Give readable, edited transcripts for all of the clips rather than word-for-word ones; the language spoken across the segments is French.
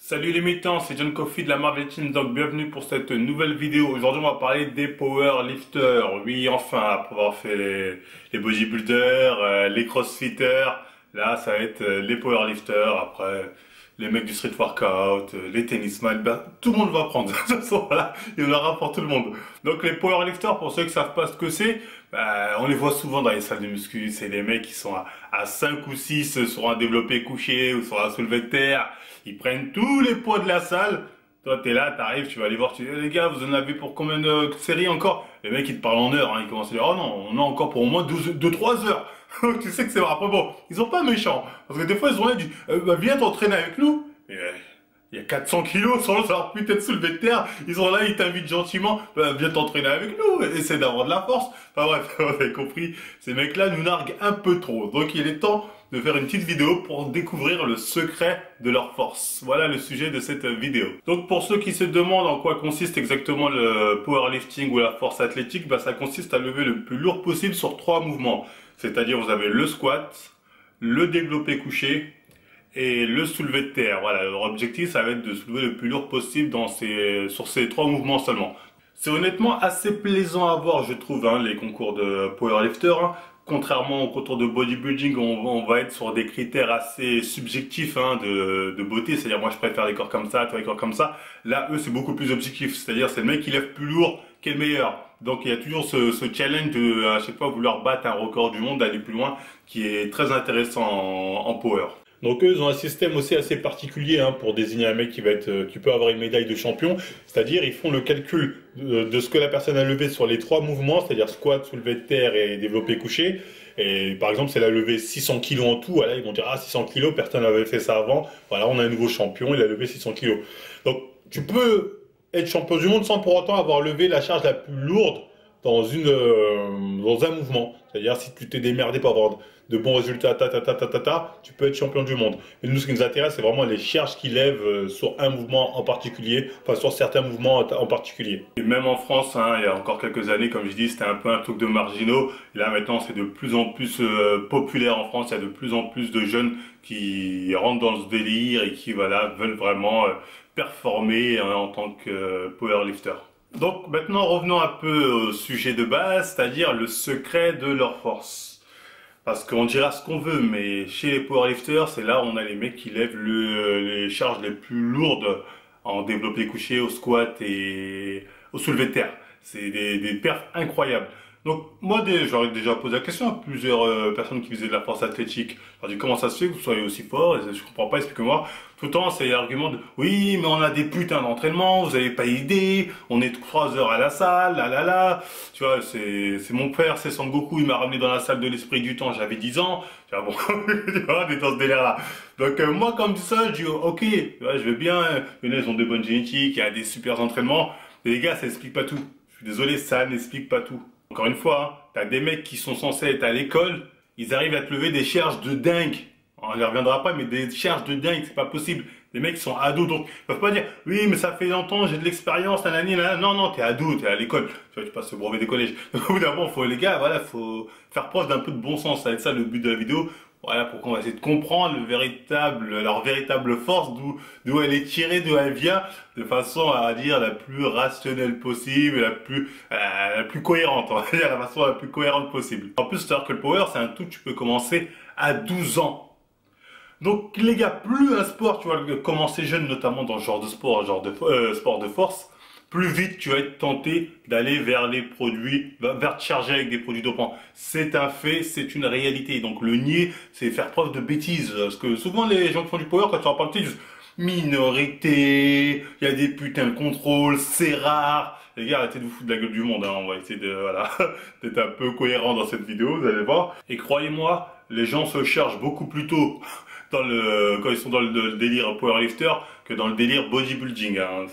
Salut les militants, c'est John Coffey de la Marvel Team, donc bienvenue pour cette nouvelle vidéo. Aujourd'hui on va parler des powerlifters. Oui, enfin, après avoir fait les bodybuilders, les crossfitters, là ça va être les powerlifters, après les mecs du street workout, les tennisman, ben, tout le monde va prendre. De toute façon, voilà, il y en aura pour tout le monde. Donc les powerlifters, pour ceux qui savent pas ce que c'est, on les voit souvent dans les salles de muscu. C'est les mecs qui sont à 5 ou 6 sur un développé couché ou sur un soulevé de terre. Ils prennent tous les poids de la salle. Toi, t'es là, t'arrives, tu vas aller voir, tu dis, les gars, vous en avez pour combien de séries encore? Les mecs, ils te parlent en heures, hein. Ils commencent à dire, oh non, on a encore pour au moins 2-3 heures. Tu sais que c'est vrai. Après, bon, ils sont pas méchants. Parce que des fois, ils ont dit, viens t'entraîner avec nous. Et, il y a 400 kilos sur leur putain de soulevé de terre. Ils sont là, ils t'invitent gentiment. Viens t'entraîner avec nous. Essaie d'avoir de la force. Enfin bref, vous avez compris. Ces mecs-là nous narguent un peu trop. Donc il est temps de faire une petite vidéo pour découvrir le secret de leur force. Voilà le sujet de cette vidéo. Donc pour ceux qui se demandent en quoi consiste exactement le powerlifting ou la force athlétique, ça consiste à lever le plus lourd possible sur 3 mouvements. C'est-à-dire vous avez le squat, le développé couché et le soulevé de terre. Voilà, leur objectif ça va être de soulever le plus lourd possible sur ces 3 mouvements seulement. C'est honnêtement assez plaisant à voir, je trouve, hein, les concours de powerlifter. Hein. Contrairement aux concours de bodybuilding, on va être sur des critères assez subjectifs hein, de beauté. C'est-à-dire, moi, je préfère les corps comme ça, toi, les corps comme ça. Là, eux, c'est beaucoup plus objectif. C'est-à-dire, c'est le mec qui lève plus lourd qui est le meilleur. Donc, il y a toujours ce challenge de, à chaque fois, vouloir battre un record du monde, d'aller plus loin, qui est très intéressant en power. Donc eux, ils ont un système aussi assez particulier hein, pour désigner un mec qui peut avoir une médaille de champion. C'est-à-dire, ils font le calcul de ce que la personne a levé sur les 3 mouvements, c'est-à-dire squat, soulevé de terre et développé couché. Et par exemple, si elle a levé 600 kilos en tout, voilà, ils vont dire, ah, 600 kilos, personne n'avait fait ça avant. Voilà, on a un nouveau champion, il a levé 600 kilos. Donc, tu peux être champion du monde sans pour autant avoir levé la charge la plus lourde dans un mouvement. C'est-à-dire, si tu t'es démerdé pour avoir de bons résultats, tu peux être champion du monde. Mais nous, ce qui nous intéresse, c'est vraiment les charges qu'ils lèvent sur un mouvement en particulier, enfin sur certains mouvements en particulier. Et même en France, hein, il y a encore quelques années, comme je dis, c'était un peu un truc de marginaux. Et là, maintenant, c'est de plus en plus populaire en France. Il y a de plus en plus de jeunes qui rentrent dans ce délire et qui, voilà, veulent vraiment performer hein, en tant que powerlifter. Donc maintenant revenons un peu au sujet de base, c'est-à-dire le secret de leur force. Parce qu'on dira ce qu'on veut, mais chez les powerlifters, c'est là où on a les mecs qui lèvent les charges les plus lourdes en développé couché, au squat et au soulevé de terre. C'est des perfs incroyables. Donc moi j'aurais déjà posé la question à plusieurs personnes qui faisaient de la force athlétique. Je leur dis comment ça se fait que vous soyez aussi fort? Je comprends pas, expliquez-moi. Tout le temps c'est l'argument de oui mais on a des putains d'entraînement, vous avez pas idée, on est 3 heures à la salle, là. Tu vois, c'est mon père, c'est Son Goku, il m'a ramené dans la salle de l'esprit du temps, j'avais 10 ans. Tu vois, bon, on est dans ce délire là. Donc moi comme ça, je dis ok, je veux bien, ils ont de bonnes génétiques, il y a des super entraînements. Mais les gars, ça explique pas tout. Je suis désolé, ça n'explique pas tout. Encore une fois, hein, t'as des mecs qui sont censés être à l'école, ils arrivent à te lever des charges de dingue. On n'y reviendra pas, mais des charges de dingue, c'est pas possible. Les mecs sont ados, donc ils peuvent pas dire oui, mais ça fait longtemps, j'ai de l'expérience, nanani, nanana. Non, t'es ado, t'es à l'école. Tu vois, tu passes le brevet des collèges. Donc au bout d'un moment, les gars, voilà, faut faire preuve d'un peu de bon sens. Ça va être ça le but de la vidéo. Voilà, pour qu'on va essayer de comprendre leur véritable force, d'où elle est tirée, d'où elle vient, de façon à dire la plus rationnelle possible, la plus cohérente, on va dire la façon la plus cohérente possible. En plus, c'est-à-dire que le power, c'est un truc que tu peux commencer à 12 ans. Donc les gars, plus un sport, tu vas commencer jeune, notamment dans ce genre de sport, sport de force, plus vite tu vas être tenté d'aller vers les produits, vers te charger avec des produits dopants. C'est un fait, c'est une réalité. Donc le nier, c'est faire preuve de bêtises. Parce que souvent les gens qui font du power, quand tu leur parles, ils disent minorité, il y a des putains de contrôles, c'est rare. Les gars, arrêtez de vous foutre de la gueule du monde. Hein. On va essayer d'être un peu cohérent dans cette vidéo, vous allez voir. Et croyez-moi, les gens se chargent beaucoup plus tôt quand ils sont dans le délire powerlifter que dans le délire bodybuilding. Hein.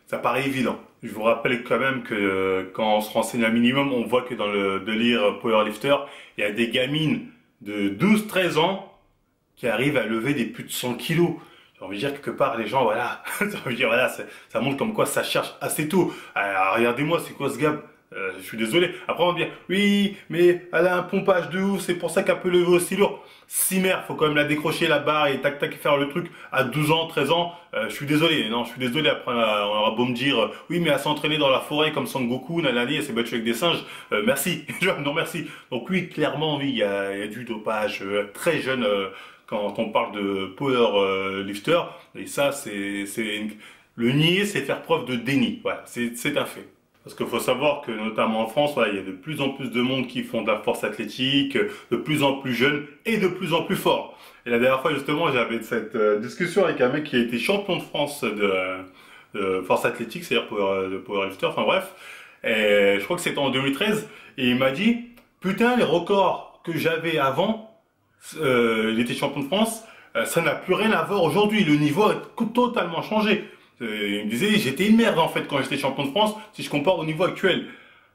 Ça paraît évident. Je vous rappelle quand même que quand on se renseigne un minimum, on voit que dans le délire powerlifter, il y a des gamines de 12-13 ans qui arrivent à lever des plus de 100 kilos. J'ai envie de dire quelque part, les gens, voilà, ça montre comme quoi ça cherche assez tôt. Alors, regardez-moi, c'est quoi ce gars? Je suis désolé. Après, on va me dire, oui, mais elle a un pompage de ouf, c'est pour ça qu'elle peut lever aussi lourd. Si merde, faut quand même la décrocher la barre et tac tac faire le truc à 12 ans, 13 ans. Je suis désolé. Non, je suis désolé. Après, on aura beau me dire, oui, mais elle s'est entraînée dans la forêt comme Son Goku, nanani, elle s'est battue avec des singes. Merci. Non, merci. Donc oui, clairement, oui, il y a du dopage très jeune quand on parle de power lifter. Et ça, le nier, c'est faire preuve de déni. Voilà, c'est un fait. Parce qu'il faut savoir que notamment en France, voilà, il y a de plus en plus de monde qui font de la force athlétique, de plus en plus jeunes et de plus en plus forts. Et la dernière fois justement, j'avais cette discussion avec un mec qui a été champion de France de force athlétique, c'est-à-dire de powerlifter, enfin bref. Et je crois que c'était en 2013. Et il m'a dit, putain, les records que j'avais avant, il était champion de France, ça n'a plus rien à voir aujourd'hui. Le niveau a totalement changé. Il me disait, j'étais une merde en fait quand j'étais champion de France, si je compare au niveau actuel.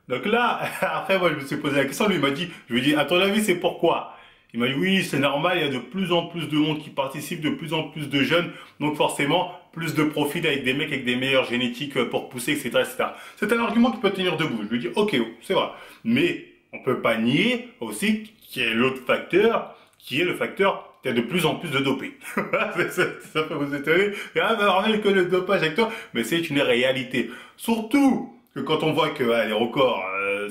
Donc là, après moi je me suis posé la question, lui il m'a dit, je lui ai dit, à ton avis c'est pourquoi? Il m'a dit, oui c'est normal, il y a de plus en plus de monde qui participe, de plus en plus de jeunes, donc forcément plus de profils avec des mecs avec des meilleures génétiques pour pousser, etc. etc. C'est un argument qui peut tenir debout. Je lui ai dit, ok, c'est vrai. Mais on peut pas nier aussi qu'il y a l'autre facteur, qui est le facteur il y a de plus en plus de dopés. Ça peut vous étonner. Ah, ben, Armel, que le dopage avec toi. Mais c'est une réalité. Surtout que quand on voit que les records,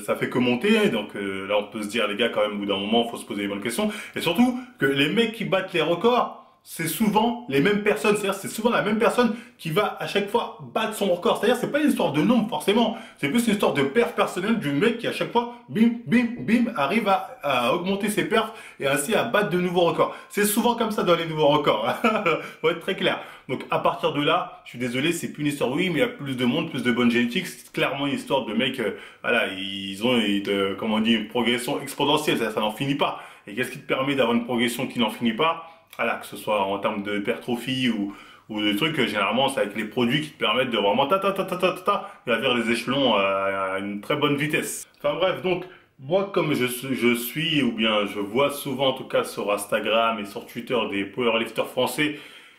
ça fait que monter. Donc là, on peut se dire, les gars, quand même, au bout d'un moment, il faut se poser les bonnes questions. Et surtout que les mecs qui battent les records, c'est souvent les mêmes personnes. C'est-à-dire, c'est souvent la même personne qui va à chaque fois battre son record. C'est-à-dire, c'est pas une histoire de nombre forcément. C'est plus une histoire de perf personnelle du mec qui à chaque fois, bim, bim, bim, arrive à augmenter ses perfs et ainsi à battre de nouveaux records. C'est souvent comme ça dans les nouveaux records. Faut être très clair. Donc, à partir de là, je suis désolé, c'est plus une histoire, oui, mais il y a plus de monde, plus de bonnes génétiques. C'est clairement une histoire de mecs, voilà, ils ont, comment on dit, une progression exponentielle. Ça n'en finit pas. Et qu'est-ce qui te permet d'avoir une progression qui n'en finit pas? Voilà, que ce soit en termes d'hypertrophie ou de trucs, généralement c'est avec les produits qui te permettent de vraiment gravir les échelons à une très bonne vitesse. Enfin bref, donc moi comme je suis, ou bien je vois souvent en tout cas sur Instagram et sur Twitter des powerlifters français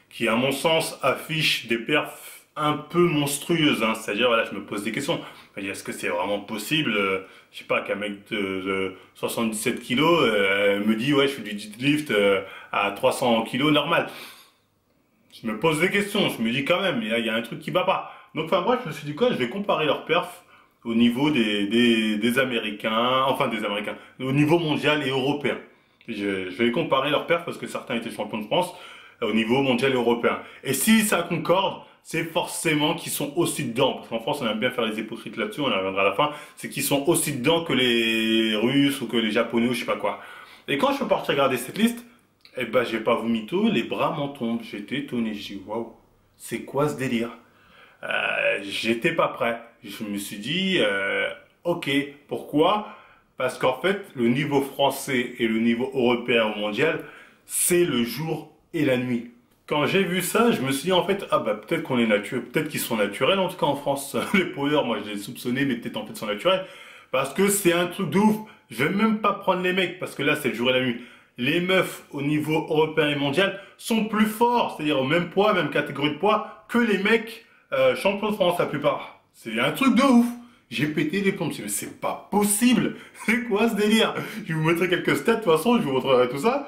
qui à mon sens affichent des perfs un peu monstrueuses, hein. C'est-à-dire voilà, je me pose des questions. Est-ce que c'est vraiment possible, je sais pas, qu'un mec de 77 kilos me dit ouais je fais du deadlift à 300 kilos normal. Je me pose des questions, je me dis quand même, il y a un truc qui va pas. Donc enfin bref, je me suis dit quoi, je vais comparer leurs perfs au niveau des Américains, enfin des Américains, au niveau mondial et européen. Je vais comparer leurs perfs parce que certains étaient champions de France au niveau mondial et européen. Et si ça concorde, c'est forcément qu'ils sont aussi dedans. Parce qu'en France, on aime bien faire les hypocrites là-dessus, on y reviendra à la fin. C'est qu'ils sont aussi dedans que les Russes ou que les Japonais ou je sais pas quoi. Et quand je suis parti regarder cette liste, eh ben, j'ai pas vous mytho, les bras m'en tombent. J'étais étonné, j'ai dit, waouh, c'est quoi ce délire? J'étais pas prêt. Je me suis dit, ok, pourquoi? Parce qu'en fait, le niveau français et le niveau européen ou mondial, c'est le jour et la nuit. Quand j'ai vu ça, je me suis dit en fait, ah bah peut-être qu'on est naturel, peut-être qu'ils sont naturels en tout cas en France. Les powers, moi je les ai soupçonnés, mais peut-être en fait ils sont naturels. Parce que c'est un truc de ouf. Je vais même pas prendre les mecs, parce que là c'est le jour et la nuit. Les meufs au niveau européen et mondial sont plus forts, c'est-à-dire au même poids, même catégorie de poids, que les mecs champions de France la plupart. C'est un truc de ouf. J'ai pété les plombs, mais c'est pas possible. C'est quoi ce délire? Je vais vous montrer quelques stats, de toute façon, je vous montrerai tout ça.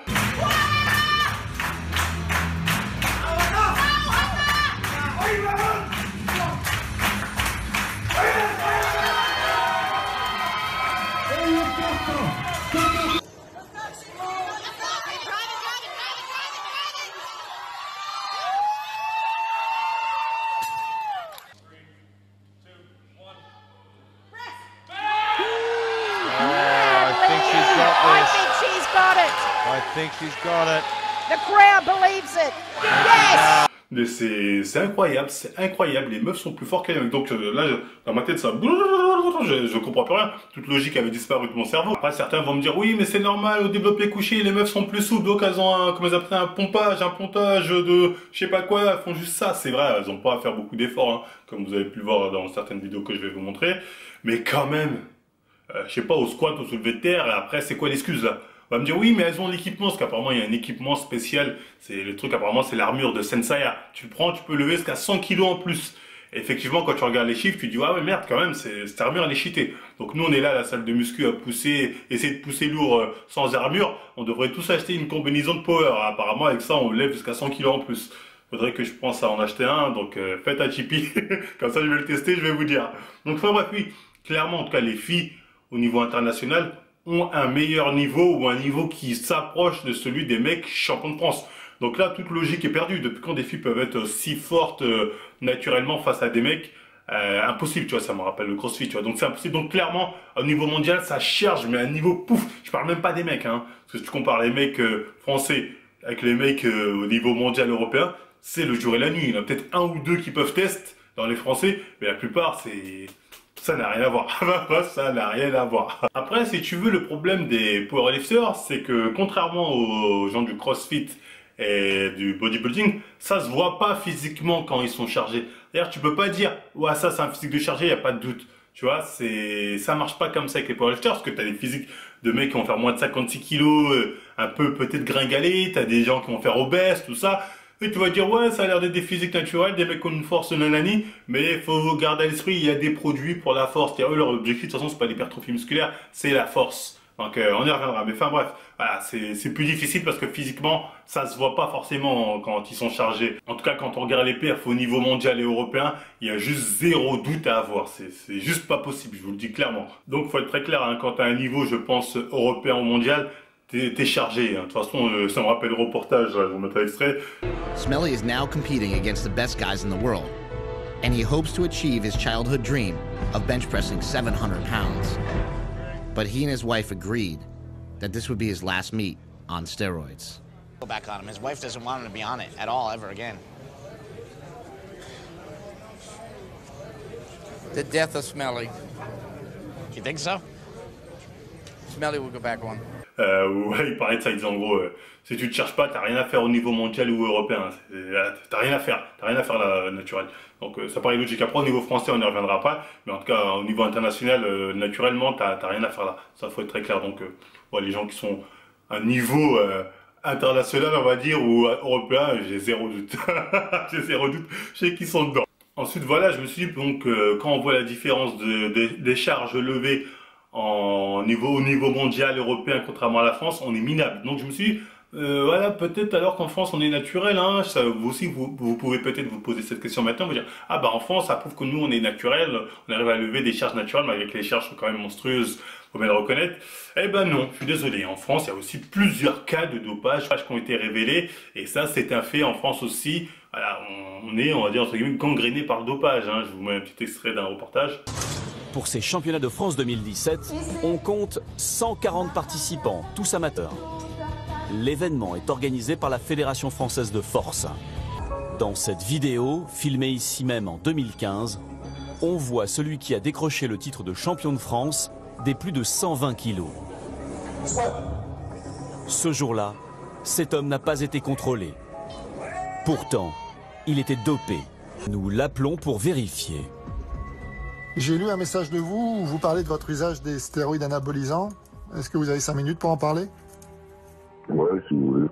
I think she's got it. The crowd believes it. Yes! Mais c'est incroyable, les meufs sont plus forts que les mecs. Donc là, dans ma tête, ça... Je comprends plus rien. Toute logique avait disparu de mon cerveau. Après, certains vont me dire, oui, mais c'est normal, au développé couché, les meufs sont plus souples, donc elles ont un, comment elles appellent, un pontage de, je sais pas quoi, elles font juste ça. C'est vrai, elles ont pas à faire beaucoup d'efforts, hein, comme vous avez pu le voir dans certaines vidéos que je vais vous montrer. Mais quand même, je sais pas, au squat, au soulevé de terre, et après, c'est quoi l'excuse là? On va me dire oui mais elles ont l'équipement, parce qu'apparemment il y a un équipement spécial, c'est le truc apparemment c'est l'armure de Sensaya. Tu le prends, tu peux lever jusqu'à 100 kg en plus. Et effectivement, quand tu regardes les chiffres, tu te dis, ah ouais, merde, quand même, cette armure, elle est cheatée. Donc nous, on est là à la salle de muscu à pousser, essayer de pousser lourd sans armure. On devrait tous acheter une combinaison de power. Apparemment, avec ça, on lève jusqu'à 100 kg en plus. Faudrait que je pense à en acheter un, donc faites un Tipeee. Comme ça, je vais le tester, je vais vous dire. Donc, enfin bref, oui, clairement, en tout cas, les filles, au niveau international, ont un meilleur niveau ou un niveau qui s'approche de celui des mecs champions de France. Donc là, toute logique est perdue. Depuis quand des filles peuvent être si fortes naturellement face à des mecs, impossible, tu vois, ça me rappelle le CrossFit, tu vois, donc c'est impossible. Donc clairement, au niveau mondial, ça charge, mais à un niveau pouf, je parle même pas des mecs, hein, parce que si tu compares les mecs français avec les mecs au niveau mondial européen, c'est le jour et la nuit. Il y en a peut-être un ou deux qui peuvent tester dans les Français, mais la plupart, ça n'a rien à voir. Ça n'a rien à voir. Après, si tu veux, le problème des powerlifters, c'est que contrairement aux gens du CrossFit et du bodybuilding, ça se voit pas physiquement quand ils sont chargés. D'ailleurs, tu peux pas dire, ouais, ça c'est un physique de chargé, il n'y a pas de doute. Tu vois, ça marche pas comme ça avec les powerlifters, parce que tu as des physiques de mecs qui vont faire moins de 56 kilos, un peu peut-être gringalés, tu as des gens qui vont faire obèses, tout ça. Et tu vas dire, ouais, ça a l'air d'être des physiques naturels, des mecs qui ont une force nanani, mais il faut garder à l'esprit, il y a des produits pour la force. Eux, leur objectif, de toute façon, c'est pas l'hypertrophie musculaire, c'est la force. Donc, on y reviendra. Mais enfin, bref, voilà, c'est plus difficile parce que physiquement, ça se voit pas forcément quand ils sont chargés. En tout cas, quand on regarde les perfs au niveau mondial et européen, il y a juste zéro doute à avoir. C'est juste pas possible, je vous le dis clairement. Donc, faut être très clair, hein, quand tu as un niveau, je pense, européen ou mondial, t'es chargé. Hein. De toute façon, ça me rappelle le reportage, je vais vous mettre l'extrait. Smelly is now competing against the best guys in the world, and he hopes to achieve his childhood dream of bench pressing 700 pounds. But he and his wife agreed that this would be his last meet on steroids. Go back on him. His wife doesn't want him to be on it at all, ever again. The death of Smelly. You think so? Smelly will go back on. Ouais, il parlait de ça, il disait en gros, si tu te cherches pas, t'as rien à faire au niveau mondial ou européen. T'as rien à faire là, naturel. Donc ça paraît logique. Après, au niveau français, on n'y reviendra pas. Mais en tout cas, au niveau international, naturellement, t'as rien à faire là. Ça, faut être très clair. Donc, ouais, les gens qui sont à un niveau international, on va dire, ou européen, j'ai zéro doute. J'ai zéro doute. Je sais qu'ils sont dedans. Ensuite, voilà, je me suis dit, donc, quand on voit la différence des charges levées au niveau mondial, européen, contrairement à la France, on est minable. Donc je me suis dit, voilà, peut-être alors qu'en France on est naturel, hein, ça, vous aussi vous pouvez peut-être vous poser cette question maintenant, vous dire, ah bah en France ça prouve que nous on est naturel, on arrive à lever des charges naturelles, malgré que les charges sont quand même monstrueuses, faut bien le reconnaître. Eh ben non, je suis désolé, en France il y a aussi plusieurs cas de dopage qui ont été révélés, et ça c'est un fait en France aussi. Voilà, on est, on va dire entre guillemets, gangréné par le dopage, hein. Je vous mets un petit extrait d'un reportage. Pour ces championnats de France 2017, on compte 140 participants, tous amateurs. L'événement est organisé par la Fédération française de force. Dans cette vidéo, filmée ici même en 2015, on voit celui qui a décroché le titre de champion de France des plus de 120 kilos. Ce jour-là, cet homme n'a pas été contrôlé. Pourtant, il était dopé. Nous l'appelons pour vérifier. J'ai lu un message de vous où vous parlez de votre usage des stéroïdes anabolisants. Est-ce que vous avez 5 minutes pour en parler? Ouais, si vous voulez.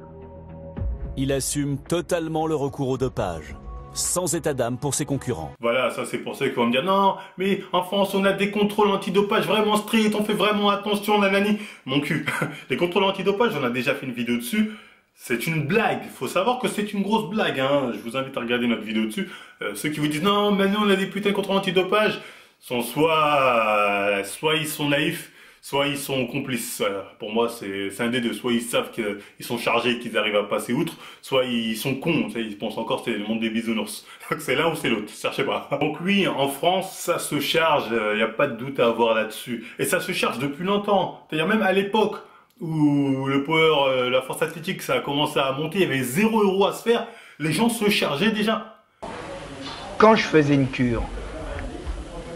Il assume totalement le recours au dopage, sans état d'âme pour ses concurrents. Voilà, ça c'est pour ceux qui vont me dire, non, mais en France on a des contrôles antidopage vraiment stricts, on fait vraiment attention, nanani. Mon cul, les contrôles antidopage, on a déjà fait une vidéo dessus. C'est une blague, faut savoir que c'est une grosse blague, hein. Je vous invite à regarder notre vidéo dessus. Ceux qui vous disent, non, maintenant on a des putains de contrôles antidopage, sont soit ils sont naïfs, soit ils sont complices. Pour moi, c'est un des deux. Soit ils savent qu'ils sont chargés et qu'ils arrivent à passer outre, soit ils sont cons. Ils pensent encore que c'est le monde des bisounours. Donc c'est l'un ou c'est l'autre, cherchez pas. Donc oui, en France, ça se charge, il n'y a pas de doute à avoir là-dessus. Et ça se charge depuis longtemps. C'est-à-dire même à l'époque où le power, la force athlétique, ça a commencé à monter, il y avait 0 € à se faire, les gens se chargeaient déjà. Quand je faisais une cure,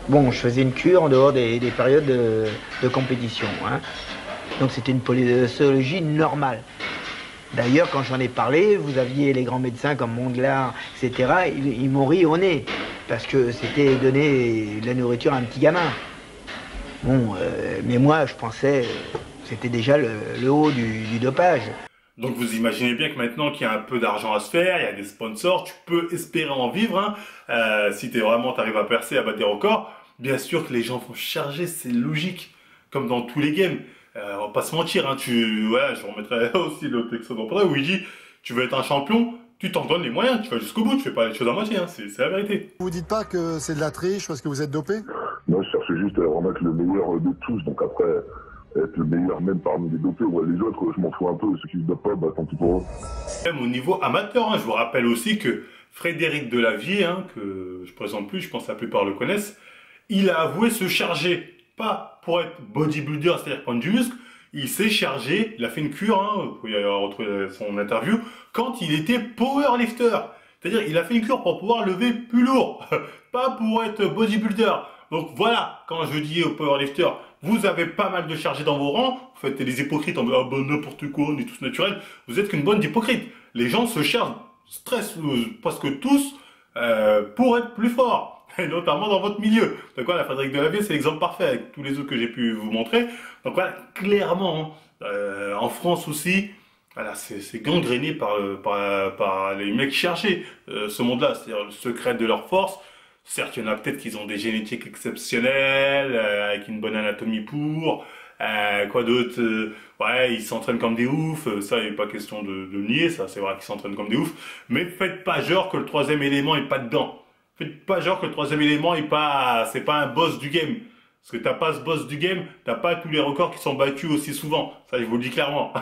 bon, je faisais une cure en dehors des périodes de compétition, hein. Donc c'était une posologie normale. D'ailleurs, quand j'en ai parlé, vous aviez les grands médecins comme Monglard, etc., ils m'ont ri au nez, parce que c'était donner de la nourriture à un petit gamin. Bon, mais moi, je pensais, c'était déjà le haut du dopage. Donc vous imaginez bien que maintenant qu'il y a un peu d'argent à se faire, il y a des sponsors, tu peux espérer en vivre, hein. Si t'arrives à percer, à battre des records, bien sûr que les gens vont charger, c'est logique, comme dans tous les games. On va pas se mentir, hein, je remettrai aussi le texte d'après où il dit, tu veux être un champion, tu t'en donnes les moyens, tu vas jusqu'au bout, tu fais pas les choses à moitié, hein, c'est la vérité. Vous dites pas que c'est de la triche parce que vous êtes dopé? Non, je cherchais juste à remettre le meilleur de tous, donc après, être le meilleur même parmi les dopés, ouais, les autres, je m'en fous un peu, ceux qui se dopent pas, bah tant pis pour eux. Même au niveau amateur, hein, je vous rappelle aussi que Frédéric Delavier, hein, que je présente plus, je pense que la plupart le connaissent, il a avoué se charger, pas pour être bodybuilder, c'est-à-dire prendre du muscle, il s'est chargé, il a fait une cure, hein, vous pouvez retrouver son interview, quand il était powerlifter. C'est-à-dire, il a fait une cure pour pouvoir lever plus lourd, pas pour être bodybuilder. Donc voilà, quand je dis aux powerlifters, vous avez pas mal de chargés dans vos rangs, vous faites les hypocrites en disant, ah ben n'importe quoi, on est tous naturels, vous êtes qu'une bonne hypocrite. Les gens se chargent, stressent presque tous, pour être plus forts. Et notamment dans votre milieu. Donc voilà, Frédéric Delavier, c'est l'exemple parfait avec tous les autres que j'ai pu vous montrer. Donc voilà, clairement, en France aussi, voilà, c'est gangréné par les mecs chargés, ce monde-là, c'est-à-dire le secret de leur force. Certes, il y en a peut-être qui ont des génétiques exceptionnelles, avec une bonne anatomie pour, quoi d'autre, ouais, ils s'entraînent comme des oufs, ça, il n'est pas question de nier, ça, c'est vrai qu'ils s'entraînent comme des oufs, mais faites pas genre que le troisième élément est pas dedans. Faites pas genre que le troisième élément c'est pas un boss du game. Parce que t'as pas ce boss du game, t'as pas tous les records qui sont battus aussi souvent. Ça, je vous le dis clairement.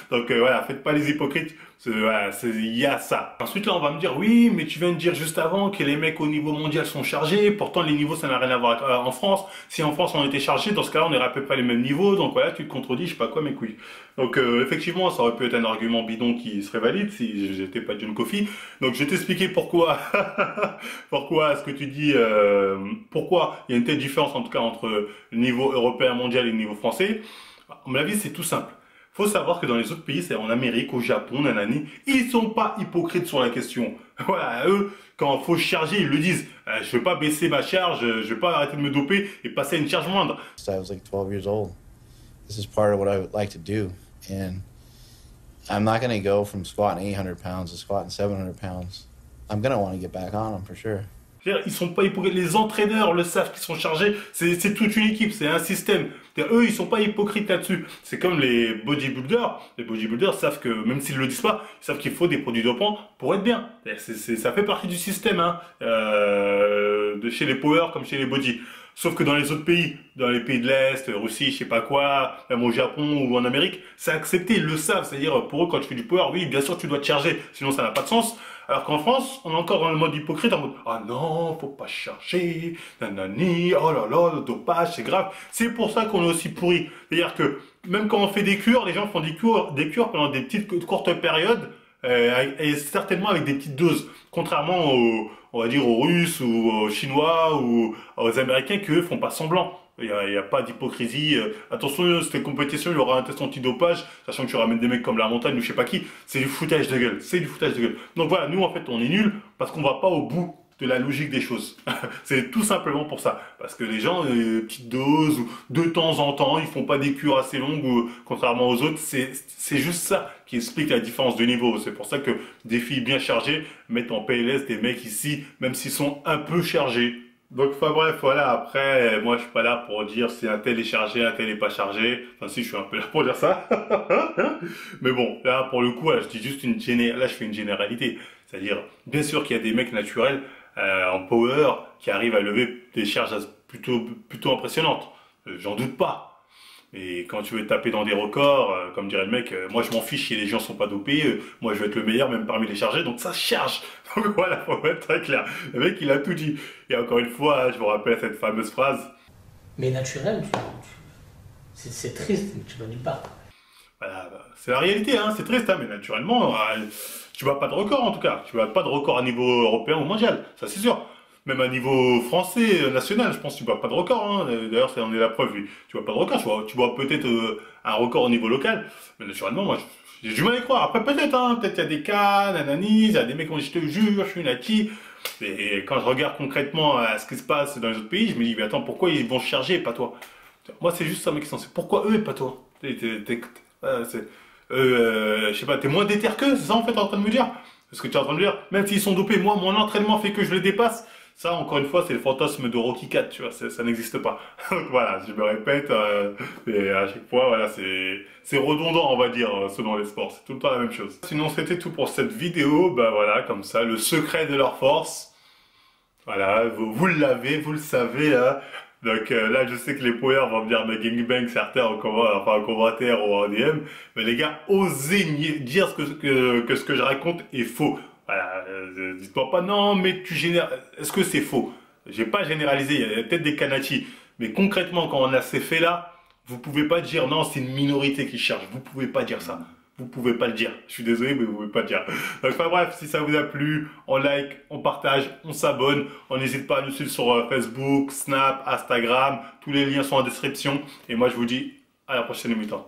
Donc voilà, faites pas les hypocrites. Voilà, il y a ça. Ensuite là, on va me dire, oui, mais tu viens de dire juste avant que les mecs au niveau mondial sont chargés. Pourtant, les niveaux, ça n'a rien à voir en France. Si en France, on était chargés, dans ce cas-là, on aurait à peu près les mêmes niveaux. Donc voilà, tu te contredis, je sais pas quoi, mes couilles. Donc effectivement, ça aurait pu être un argument bidon qui serait valide si j'étais pas John Coffey. Donc je vais t'expliquer pourquoi. Pourquoi ce que tu dis, pourquoi il y a une telle différence en tout cas entre le niveau européen mondial et le niveau français. À mon avis, c'est tout simple. Faut savoir que dans les autres pays, c'est en Amérique, au Japon, nanani, ils sont pas hypocrites sur la question. Voilà, eux, quand faut charger, ils le disent. Je vais pas baisser ma charge, je vais pas arrêter de me doper et passer à une charge moindre. I was like 12 years old. This is part of what I would like to do, and I'm not going to go from squatting 800 pounds to squatting 700 pounds. I'm going to want to get back on them for sure. Ils sont pas hypocrites. Les entraîneurs le savent qu'ils sont chargés. C'est toute une équipe, c'est un système. Eux, ils sont pas hypocrites là-dessus. C'est comme les bodybuilders. Les bodybuilders savent que, même s'ils le disent pas, ils savent qu'il faut des produits dopants pour être bien. Ça fait partie du système, hein, de chez les power comme chez les body. Sauf que dans les autres pays, dans les pays de l'Est, Russie, je sais pas quoi, même au Japon ou en Amérique, c'est accepté, ils le savent. C'est-à-dire, pour eux, quand tu fais du power, oui, bien sûr, tu dois te charger. Sinon, ça n'a pas de sens. Alors qu'en France, on est encore dans le mode hypocrite, en mode « Ah non, faut pas charger, nanani, oh là là, le dopage, c'est grave. » C'est pour ça qu'on est aussi pourri. C'est-à-dire que même quand on fait des cures, les gens font des cures pendant des petites courtes périodes, et certainement avec des petites doses. Contrairement on va dire aux Russes ou aux Chinois ou aux Américains qui eux font pas semblant. Il y a pas d'hypocrisie. Attention, cette compétition, il y aura un test antidopage, sachant que tu ramènes des mecs comme la montagne ou je sais pas qui. C'est du foutage de gueule. C'est du foutage de gueule. Donc voilà, nous en fait, on est nuls parce qu'on va pas au bout de la logique des choses. C'est tout simplement pour ça. Parce que les gens, petites doses ou de temps en temps, ils font pas des cures assez longues ou contrairement aux autres. C'est juste ça qui explique la différence de niveau. C'est pour ça que des filles bien chargées mettent en PLS des mecs ici, même s'ils sont un peu chargés. Donc, enfin bref, voilà, après, moi je suis pas là pour dire si un tel est chargé, un tel est pas chargé. Enfin si, je suis un peu là pour dire ça. Mais bon, là pour le coup, là, je dis juste là je fais une généralité. C'est-à-dire, bien sûr qu'il y a des mecs naturels en power qui arrivent à lever des charges plutôt impressionnantes. J'en doute pas. Et quand tu veux taper dans des records, comme dirait le mec, moi je m'en fiche si les gens sont pas dopés, moi je vais être le meilleur même parmi les chargés, donc ça charge. Donc voilà, faut être très clair. Le mec il a tout dit. Et encore une fois, je vous rappelle cette fameuse phrase. Mais naturel, c'est triste, mais tu vas nulle part. Voilà, c'est la réalité, hein, c'est triste, hein, mais naturellement, tu bats pas de record en tout cas. Tu bats pas de record à niveau européen ou mondial, ça c'est sûr. Même à niveau français, national, je pense que tu bats pas de record. Hein. D'ailleurs, ça en est la preuve. Tu bats pas de record. Tu vois peut-être un record au niveau local. Mais naturellement, moi, j'ai du mal à y croire. Après, peut-être, hein. Peut-être il y a des cas, nanani, il y a des mecs qui ont dit, je te jure, je suis nati. Et quand je regarde concrètement ce qui se passe dans les autres pays, je me dis, mais attends, pourquoi ils vont se charger et pas toi? Moi, c'est juste ça ma question. C'est pourquoi eux et pas toi? je sais pas, t'es moins déter qu'eux, c'est ça en fait, t'es en train de me dire? C'est ce que tu es en train de me dire? Même s'ils sont dopés, moi, mon entraînement fait que je les dépasse. Ça, encore une fois, c'est le fantasme de Rocky IV, tu vois, ça n'existe pas. Donc voilà, je me répète, et à chaque fois, voilà, c'est redondant, on va dire, selon les sports. C'est tout le temps la même chose. Sinon, c'était tout pour cette vidéo. Bah voilà, comme ça, le secret de leur force. Voilà, vous l'avez, vous le savez, hein. Donc là, je sais que les powers vont me dire mais gangbang, certains en commentaire ou en DM. Mais les gars, osez dire ce que je raconte est faux. Voilà, dites-moi pas non, mais tu généralises. Est-ce que c'est faux? J'ai pas généralisé, il y a peut-être des Kanachis. Mais concrètement, quand on a ces faits-là, vous pouvez pas dire non, c'est une minorité qui cherche. Vous pouvez pas dire ça. Vous pouvez pas le dire. Je suis désolé, mais vous pouvez pas le dire. Donc, enfin bref, si ça vous a plu, on like, on partage, on s'abonne. On n'hésite pas à nous suivre sur Facebook, Snap, Instagram. Tous les liens sont en description. Et moi, je vous dis à la prochaine émission.